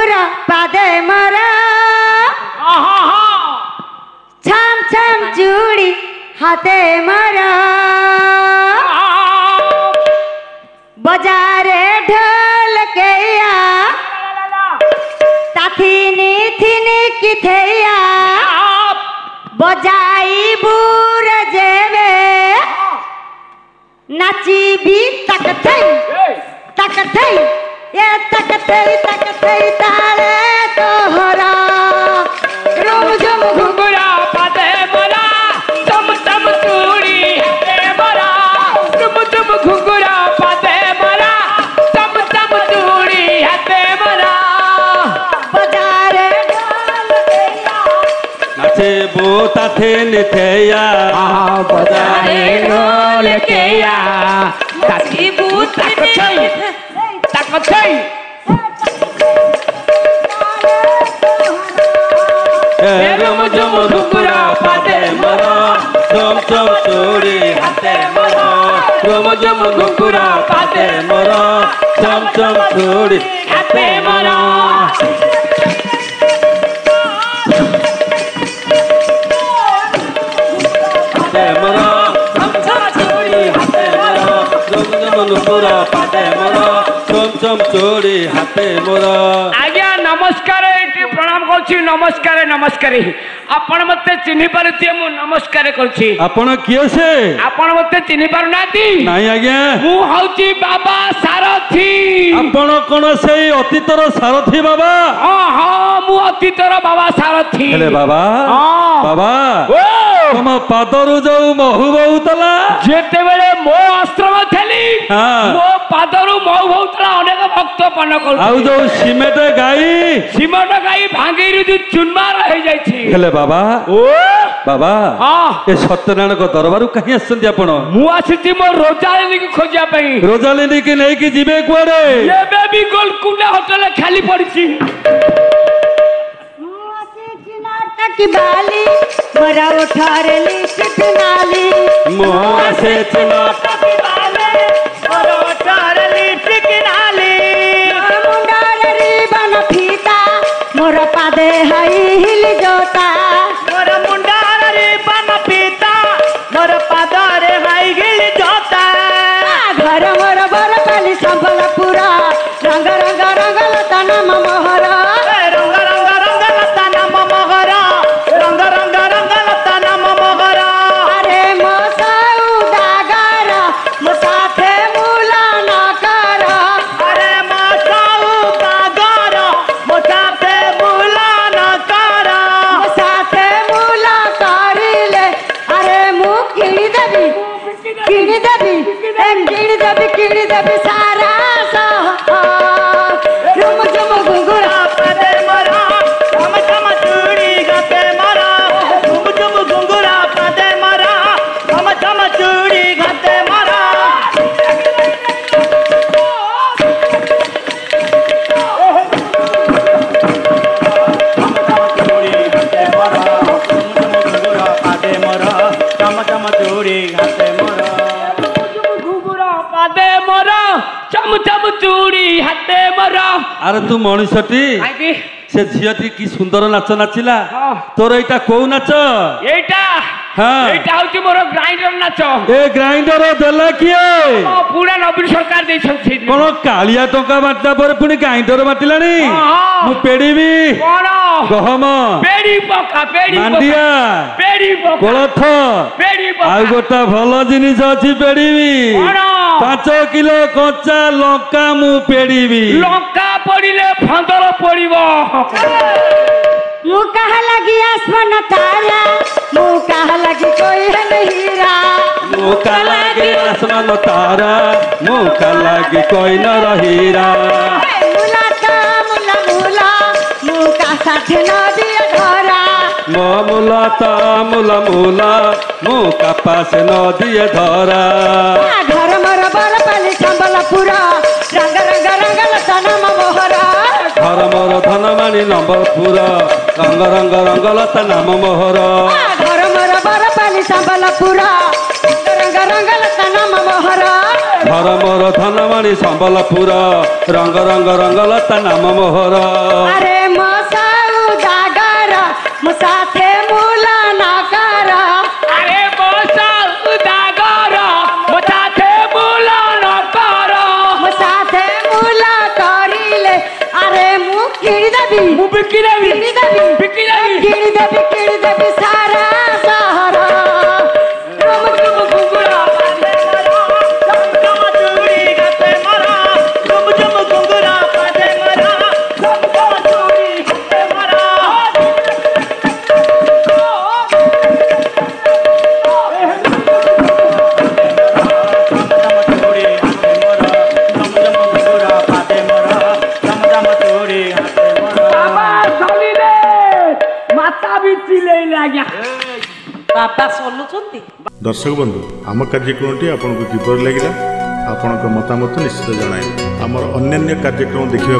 घुंगुरा पादे मरा छम छम चूड़ी हाथे मरा बजारे ढोल केया ताथिनी थिनी किथेया बजाई बुर जेवे नाची भी तकथई ये तकथई ताले तोहरा रुम झुम घुंगुरा पादे मरा चम चम चूड़ी हाथे मरा रुम झुम घुंगुरा पादे मरा चम चम चूड़ी हाथे मरा बजारे ढोल केया नाचे बोता थे निथेया बजारे ढोल केया ताची बूत तकथई रुम झुम घुंगुरा पादे मरा चम चम चूड़ी हाथे मरा रुम झुम घुंगुरा पादे मरा चम चम चूड़ी हाथे मरा हाथे मरा चम चम चूड़ी हाथे मरा रुम झुम घुंगुरा पादे मरा चम चम चूड़ी हाथे मरा आज्ञा नमस्कार प्रणाम कर नमस्कार नमस्कार आपण मते चिन्ह पारुथिए मु नमस्कार करछि आपण किए से आपण मते चिन्ह पारु नाती नाही आज्ञा मु हौची बाबा सारथी आपण कोन से अतीतर सारथी बाबा हां हां मु अतीतर बाबा सारथी हेले बाबा हां बाबा ओ तुम पादरु जो महु बहुतला जेते बेले मो आश्रम थली हां मो पादरु महु बहुतला अनेक भक्त पन कर आउ जो सिमेट गाई भांगीरु जो चुनमार हो जाइछि हेले बाबा ओ बाबा हां ए सत्यनारायण को दरबार कहीं आछंती आपण मु आछिछि मो रोजालिनी की खोजिया पई रोजालिनी की नहीं की जिबे कुआडे एबे भी गोलकुंडा होटल खाली पड़छि की बाली मोरा उठारे लिखत नाली मोह से चिनाटा की बाले मोरा उठारे लिखत नाली मुंडारे रिबन फीता मोरा पादे हई हिल जोता मोरा मुंडारे रिबन फीता मोरा पादरे हई हिल जोता घर मोर बर पाली संबलपुरा रंग रंग रंगल तनम मोहरा रंग रंग रंग लता नाम मोहरा रंग रंग रंग लता नाम मोहरा अरे मोसाऊ दागर मो साथे मुला न कर अरे मासाऊ दागर मो साथे मुला न कर मो साथे मुला करिले अरे मु किणी देबी किणी देबी सारा सह रुम झुम घुंगुरा पादे मरा चम चम चूड़ी गाते मरा झुम झुम घुंगुरा पादे मरा चम चम चूड़ी गाते मरा चम चम चूड़ी हाथे मरा अरे तू मनुष्यटी आगे से झियटी की सुंदर नाच नाचिला हाँ। तोर एटा को नाच एटा हाँ। एटा होची मोर ग्राइंडर नाच ए ग्राइंडर देला किए पूरा नवीन सरकार दे छथि कोन कालिया टंका बांटा पर पुनी ग्राइंडर बांटिलानी हाँ। मु पेडीबी कोन गहम पेड़ी पका पेड़ी मांडिया पेड़ी पका कोलथ पेड़ी पका आ गोटा भल जिनिस अछि पेडीबी कोन 5 किलो कच्चा लंका मु पेडीबी लंका पड़िले फंदर पड़िबो मु कहा लगी आसमान तारा मु कहा लगी कोई है हीरा मुका लागे आसमान तारा मुका लागे कोई न रहीरा मुला का मुला मुला मुका साथ नदी धरा मुला ता मुला मुला मुका पास नदी धरा घर मर बर पाली संबलपुरा रंग रंग रंग लता मोहरा घर मोर धनमानी नंबरपुर रंग रंग रंग लता नाम मोहर घर मर बर पाली संबलपुरा रंग रंग लता मोहरा घर मोर धनमणि संबलपुर रंग रंग रंगलता नाम मोहर अरे मो सौदागर मो साथे मूला ना कर अरे मो सौदागर मो साथे मूला न कर मो साथे मूला करिले अरे मु किणी देबी मु बिकी देबी किणी देबी सारा सहर रम झुम घुंघरा पादे मरा चम चम चूड़ी हाथे मरा रम झुम घुंघरा पादे मरा चम चम चूड़ी हाथे मरा बाबा सली रे माता भी चिल्ले लाग्या बाबा सोलुचंती दर्शक बंधु आम कार्यक्रमटी आपको किपर लगे आपण मतामत निश्चित जनाइबे आमर अन्य कार्यक्रम देखिए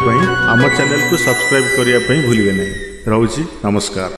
आम चैनल को सब्सक्राइब करने भूलिए नहीं। रोची नमस्कार।